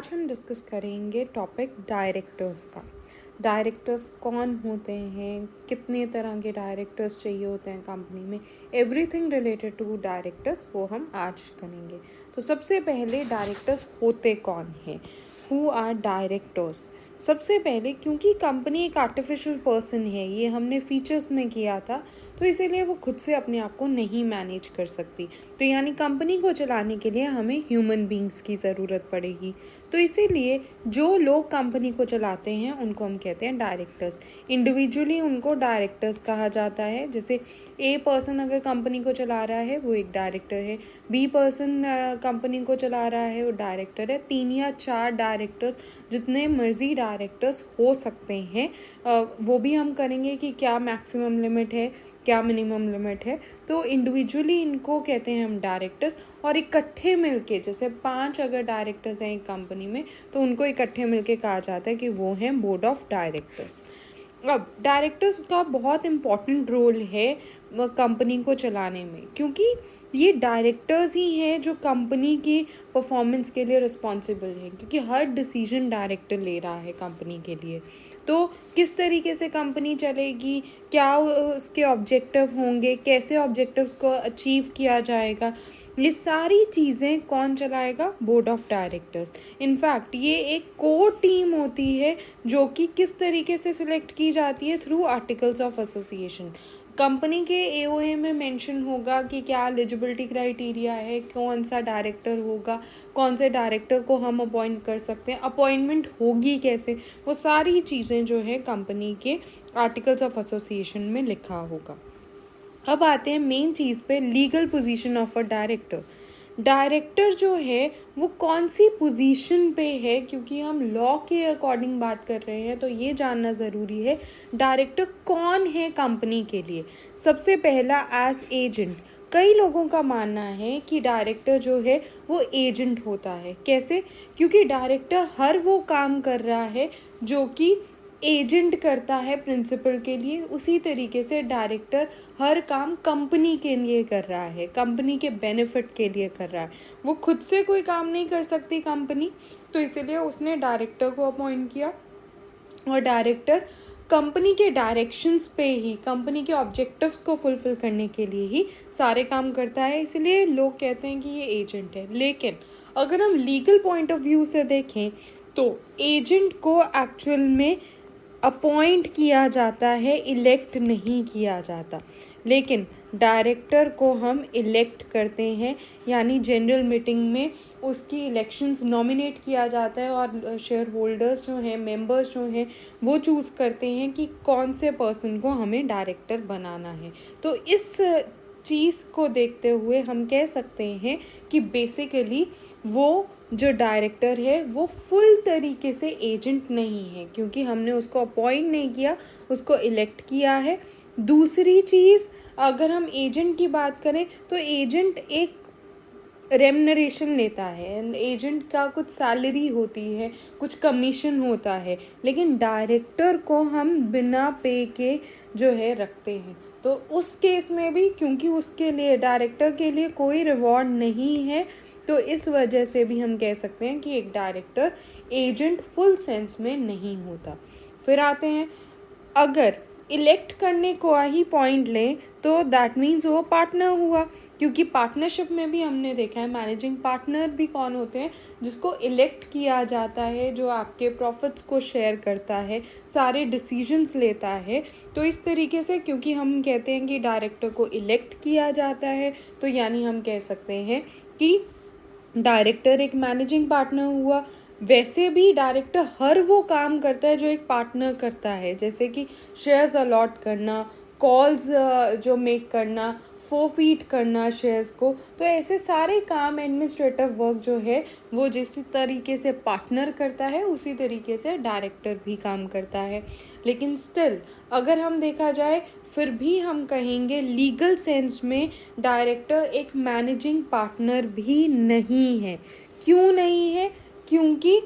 आज हम डिस्कस करेंगे टॉपिक डायरेक्टर्स का। डायरेक्टर्स कौन होते हैं, कितने तरह के डायरेक्टर्स चाहिए होते हैं कंपनी में, एवरीथिंग रिलेटेड टू डायरेक्टर्स वो हम आज करेंगे। तो सबसे पहले डायरेक्टर्स होते कौन हैं, हु आर डायरेक्टर्स। सबसे पहले क्योंकि कंपनी एक आर्टिफिशियल पर्सन है, ये हमने फीचर्स में किया था, तो इसीलिए वो खुद से अपने आप को नहीं मैनेज कर सकती। तो यानी कंपनी को चलाने के लिए हमें ह्यूमन बींग्स की ज़रूरत पड़ेगी। तो इसीलिए जो लोग कंपनी को चलाते हैं उनको हम कहते हैं डायरेक्टर्स। इंडिविजुअली उनको डायरेक्टर्स कहा जाता है। जैसे ए पर्सन अगर कंपनी को चला रहा है वो एक डायरेक्टर है, बी पर्सन कंपनी को चला रहा है वो डायरेक्टर है। 3 या 4 डायरेक्टर्स, जितने मर्जी डायरेक्टर्स हो सकते हैं। वो भी हम करेंगे कि क्या मैक्सिमम लिमिट है, क्या मिनिमम लिमिट है। तो इंडिविजुअली इनको कहते हैं हम डायरेक्टर्स, और इकट्ठे मिलके, जैसे 5 अगर डायरेक्टर्स हैं एक कंपनी में तो उनको इकट्ठे मिलके कहा जाता है कि वो हैं बोर्ड ऑफ डायरेक्टर्स। अब डायरेक्टर्स का बहुत इम्पॉर्टेंट रोल है कंपनी को चलाने में, क्योंकि ये डायरेक्टर्स ही हैं जो कंपनी की परफॉर्मेंस के लिए रिस्पॉन्सिबल हैं, क्योंकि हर डिसीजन डायरेक्टर ले रहा है कंपनी के लिए। तो किस तरीके से कंपनी चलेगी, क्या उसके ऑब्जेक्टिव होंगे, कैसे ऑब्जेक्टिव्स को अचीव किया जाएगा, ये सारी चीज़ें कौन चलाएगा, बोर्ड ऑफ डायरेक्टर्स। इनफैक्ट ये एक कोर टीम होती है जो कि किस तरीके से सिलेक्ट की जाती है, through articles of association. Company के एओए में मेंशन होगा कि क्या एलिजिबिलिटी क्राइटेरिया है, कौन सा डायरेक्टर होगा, कौन से डायरेक्टर को हम अपॉइंट कर सकते हैं, अपॉइंटमेंट होगी कैसे, वो सारी चीज़ें जो है कंपनी के आर्टिकल्स ऑफ एसोसिएशन में लिखा होगा। अब आते हैं मेन चीज़ पे, legal position of a director. Director जो है वो कौन सी पोजीशन पे है, क्योंकि हम लॉ के अकॉर्डिंग बात कर रहे हैं तो ये जानना ज़रूरी है डायरेक्टर कौन है कंपनी के लिए। सबसे पहला, एज एजेंट। कई लोगों का मानना है कि डायरेक्टर जो है वो एजेंट होता है। कैसे? क्योंकि डायरेक्टर हर वो काम कर रहा है जो कि एजेंट करता है प्रिंसिपल के लिए, उसी तरीके से डायरेक्टर हर काम कंपनी के लिए कर रहा है, कंपनी के बेनिफिट के लिए कर रहा है। वो खुद से कोई काम नहीं कर सकती कंपनी, तो इसीलिए उसने डायरेक्टर को अपॉइंट किया, और डायरेक्टर कंपनी के डायरेक्शंस पे ही, कंपनी के ऑब्जेक्टिव्स को फुलफिल करने के लिए ही सारे काम करता है। इसलिए लोग कहते हैं कि ये एजेंट है। लेकिन अगर हम लीगल पॉइंट ऑफ व्यू से देखें तो एजेंट को एक्चुअल में अपॉइंट किया जाता है, इलेक्ट नहीं किया जाता। लेकिन डायरेक्टर को हम इलेक्ट करते हैं, यानी जनरल मीटिंग में उसकी इलेक्शंस नॉमिनेट किया जाता है, और शेयर होल्डर्स जो हैं, मेंबर्स जो हैं, वो चूज़ करते हैं कि कौन से पर्सन को हमें डायरेक्टर बनाना है। तो इस चीज़ को देखते हुए हम कह सकते हैं कि बेसिकली वो जो डायरेक्टर है वो फुल तरीके से एजेंट नहीं है, क्योंकि हमने उसको अपॉइंट नहीं किया, उसको इलेक्ट किया है। दूसरी चीज़, अगर हम एजेंट की बात करें तो एजेंट एक रेम्युनरेशन लेता है, एजेंट का कुछ सैलरी होती है, कुछ कमीशन होता है। लेकिन डायरेक्टर को हम बिना पे के जो है रखते हैं। तो उस केस में भी, क्योंकि उसके लिए, डायरेक्टर के लिए कोई रिवॉर्ड नहीं है, तो इस वजह से भी हम कह सकते हैं कि एक डायरेक्टर एजेंट फुल सेंस में नहीं होता। फिर आते हैं, अगर इलेक्ट करने को ही पॉइंट लें तो दैट मीन्स वो पार्टनर हुआ, क्योंकि पार्टनरशिप में भी हमने देखा है मैनेजिंग पार्टनर भी कौन होते हैं, जिसको इलेक्ट किया जाता है, जो आपके प्रॉफिट्स को शेयर करता है, सारे डिसीजंस लेता है। तो इस तरीके से, क्योंकि हम कहते हैं कि डायरेक्टर को इलेक्ट किया जाता है, तो यानी हम कह सकते हैं कि डायरेक्टर एक मैनेजिंग पार्टनर हुआ। वैसे भी डायरेक्टर हर वो काम करता है जो एक पार्टनर करता है, जैसे कि शेयर्स अलॉट करना, कॉल्स जो मेक करना, फोरफीट करना शेयर्स को। तो ऐसे सारे काम, एडमिनिस्ट्रेटिव वर्क जो है वो जिस तरीके से पार्टनर करता है उसी तरीके से डायरेक्टर भी काम करता है। लेकिन स्टिल अगर हम देखा जाए, फिर भी हम कहेंगे लीगल सेंस में डायरेक्टर एक मैनेजिंग पार्टनर भी नहीं है। क्यों नहीं है? क्योंकि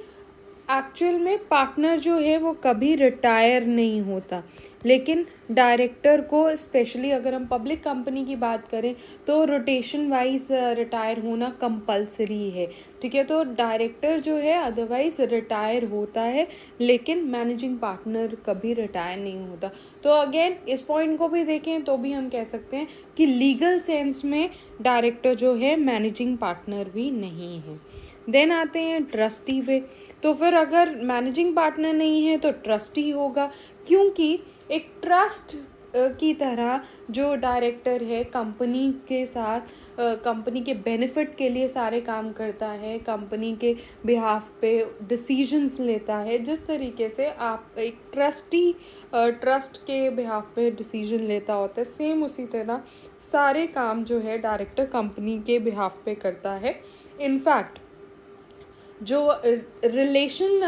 एक्चुअल में पार्टनर जो है वो कभी रिटायर नहीं होता, लेकिन डायरेक्टर को स्पेशली अगर हम पब्लिक कंपनी की बात करें तो रोटेशन वाइज रिटायर होना कंपलसरी है, ठीक है। तो डायरेक्टर जो है अदरवाइज रिटायर होता है, लेकिन मैनेजिंग पार्टनर कभी रिटायर नहीं होता। तो अगेन इस पॉइंट को भी देखें तो भी हम कह सकते हैं कि लीगल सेंस में डायरेक्टर जो है मैनेजिंग पार्टनर भी नहीं है। देन आते हैं ट्रस्टी पे। तो फिर अगर मैनेजिंग पार्टनर नहीं है तो ट्रस्टी होगा, क्योंकि एक ट्रस्ट की तरह जो डायरेक्टर है कंपनी के साथ कंपनी के बेनिफिट के लिए सारे काम करता है, कंपनी के बिहाफ पे डिसीजंस लेता है। जिस तरीके से आप एक ट्रस्टी ट्रस्ट के बिहाफ पे डिसीजन लेता होता है, सेम उसी तरह सारे काम जो है डायरेक्टर कंपनी के बिहाफ पे करता है। इनफैक्ट जो रिलेशन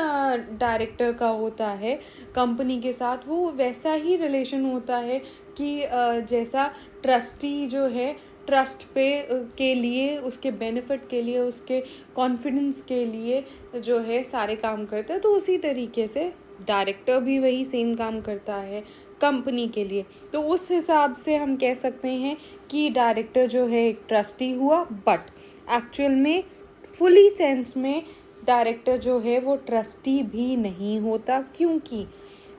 डायरेक्टर का होता है कंपनी के साथ, वो वैसा ही रिलेशन होता है कि जैसा ट्रस्टी जो है ट्रस्ट पे के लिए, उसके बेनिफिट के लिए, उसके कॉन्फिडेंस के लिए जो है सारे काम करता है। तो उसी तरीके से डायरेक्टर भी वही सेम काम करता है कंपनी के लिए। तो उस हिसाब से हम कह सकते हैं कि डायरेक्टर जो है एक ट्रस्टी हुआ, बट एक्चुअल में फुली सेंस में डायरेक्टर जो है वो ट्रस्टी भी नहीं होता, क्योंकि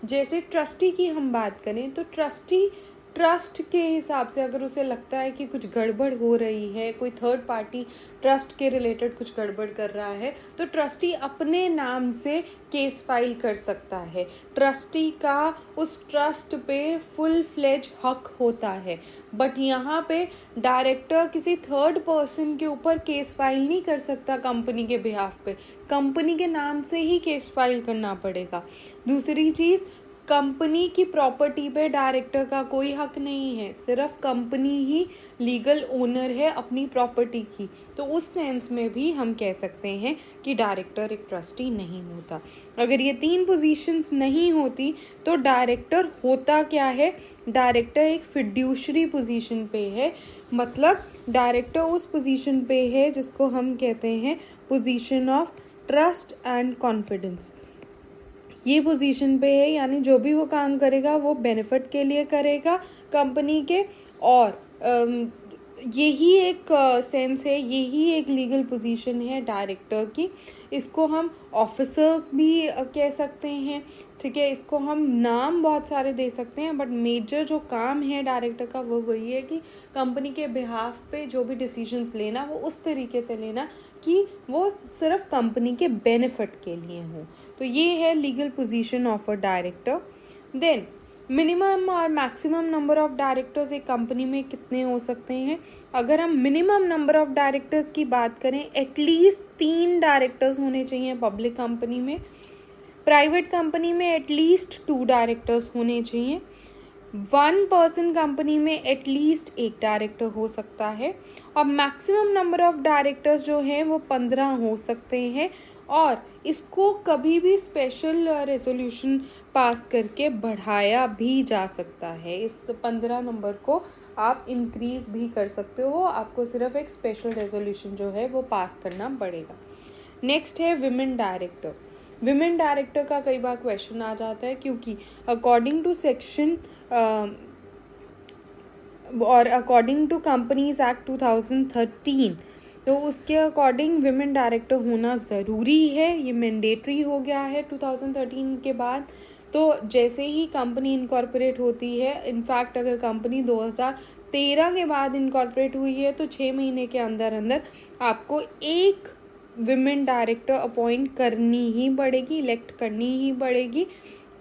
जैसे ट्रस्टी की हम बात करें तो ट्रस्टी ट्रस्ट के हिसाब से अगर उसे लगता है कि कुछ गड़बड़ हो रही है, कोई थर्ड पार्टी ट्रस्ट के रिलेटेड कुछ गड़बड़ कर रहा है, तो ट्रस्टी अपने नाम से केस फाइल कर सकता है। ट्रस्टी का उस ट्रस्ट पे फुल फ्लेज हक होता है। बट यहाँ पे डायरेक्टर किसी थर्ड पर्सन के ऊपर केस फाइल नहीं कर सकता कंपनी के बिहाफ पे, कंपनी के नाम से ही केस फाइल करना पड़ेगा। दूसरी चीज़, कंपनी की प्रॉपर्टी पे डायरेक्टर का कोई हक नहीं है, सिर्फ कंपनी ही लीगल ओनर है अपनी प्रॉपर्टी की। तो उस सेंस में भी हम कह सकते हैं कि डायरेक्टर एक ट्रस्टी नहीं होता। अगर ये 3 पोजीशंस नहीं होती तो डायरेक्टर होता क्या है? डायरेक्टर एक फिड्यूशरी पोजीशन पे है, मतलब डायरेक्टर उस पोजीशन पे है जिसको हम कहते हैं position of trust and confidence. ये पोजीशन पे है, यानी जो भी वो काम करेगा वो बेनिफिट के लिए करेगा कंपनी के, और यही एक सेंस है, यही एक लीगल पोजीशन है डायरेक्टर की। इसको हम ऑफिसर्स भी कह सकते हैं, ठीक है। इसको हम नाम बहुत सारे दे सकते हैं, बट मेजर जो काम है डायरेक्टर का वो वही है कि कंपनी के बिहाफ पे जो भी डिसीजंस लेना वो उस तरीके से लेना कि वो सिर्फ कंपनी के बेनिफिट के लिए हो। तो ये है legal position of a director. Then minimum और मैक्सिमम नंबर ऑफ डायरेक्टर्स एक कंपनी में कितने हो सकते हैं? अगर हम मिनिमम नंबर ऑफ डायरेक्टर्स की बात करें, एटलीस्ट 3 डायरेक्टर्स होने चाहिए पब्लिक कंपनी में। प्राइवेट कंपनी में एटलीस्ट 2 डायरेक्टर्स होने चाहिए। 1 पर्सन कंपनी में एटलीस्ट 1 डायरेक्टर हो सकता है, और मैक्सिमम नंबर ऑफ डायरेक्टर्स जो हैं वो 15 हो सकते हैं। और इसको कभी भी स्पेशल रेजोल्यूशन पास करके बढ़ाया भी जा सकता है। इस 15 नंबर को आप इंक्रीज भी कर सकते हो, आपको सिर्फ एक स्पेशल रेजोल्यूशन जो है वो पास करना पड़ेगा। नेक्स्ट है विमेन डायरेक्टर। विमेन डायरेक्टर का कई बार क्वेश्चन आ जाता है, क्योंकि अकॉर्डिंग टू सेक्शन और अकॉर्डिंग टू कंपनीज एक्ट 2013, तो उसके अकॉर्डिंग विमेन डायरेक्टर होना ज़रूरी है, ये मैंडेटरी हो गया है 2013 के बाद। तो जैसे ही कंपनी इनकॉर्पोरेट होती है, इनफैक्ट अगर कंपनी 2013 के बाद इनकॉर्पोरेट हुई है तो 6 महीने के अंदर अंदर आपको एक विमेन डायरेक्टर अपॉइंट करनी ही पड़ेगी, इलेक्ट करनी ही पड़ेगी।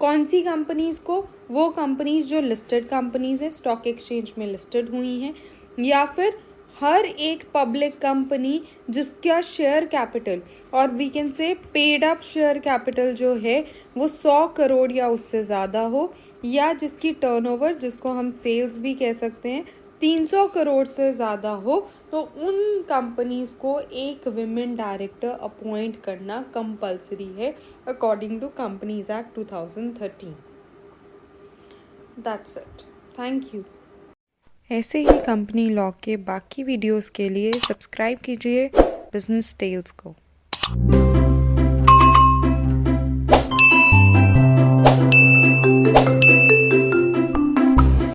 कौन सी कंपनीज़ को? वो कंपनीज़ जो लिस्टेड कंपनीज़ है, स्टॉक एक्सचेंज में लिस्टेड हुई हैं, या फिर हर एक पब्लिक कंपनी जिसका शेयर कैपिटल और we can say paid up share capital जो है वो 100 करोड़ या उससे ज़्यादा हो, या जिसकी टर्नओवर, जिसको हम सेल्स भी कह सकते हैं, 300 करोड़ से ज़्यादा हो, तो उन कंपनीज़ को एक विमेन डायरेक्टर अपॉइंट करना कंपलसरी है according to companies act 2013। That's it, thank you. ऐसे ही कंपनी लॉ के बाकी वीडियोस के लिए सब्सक्राइब कीजिए बिजनेस टेल्स को।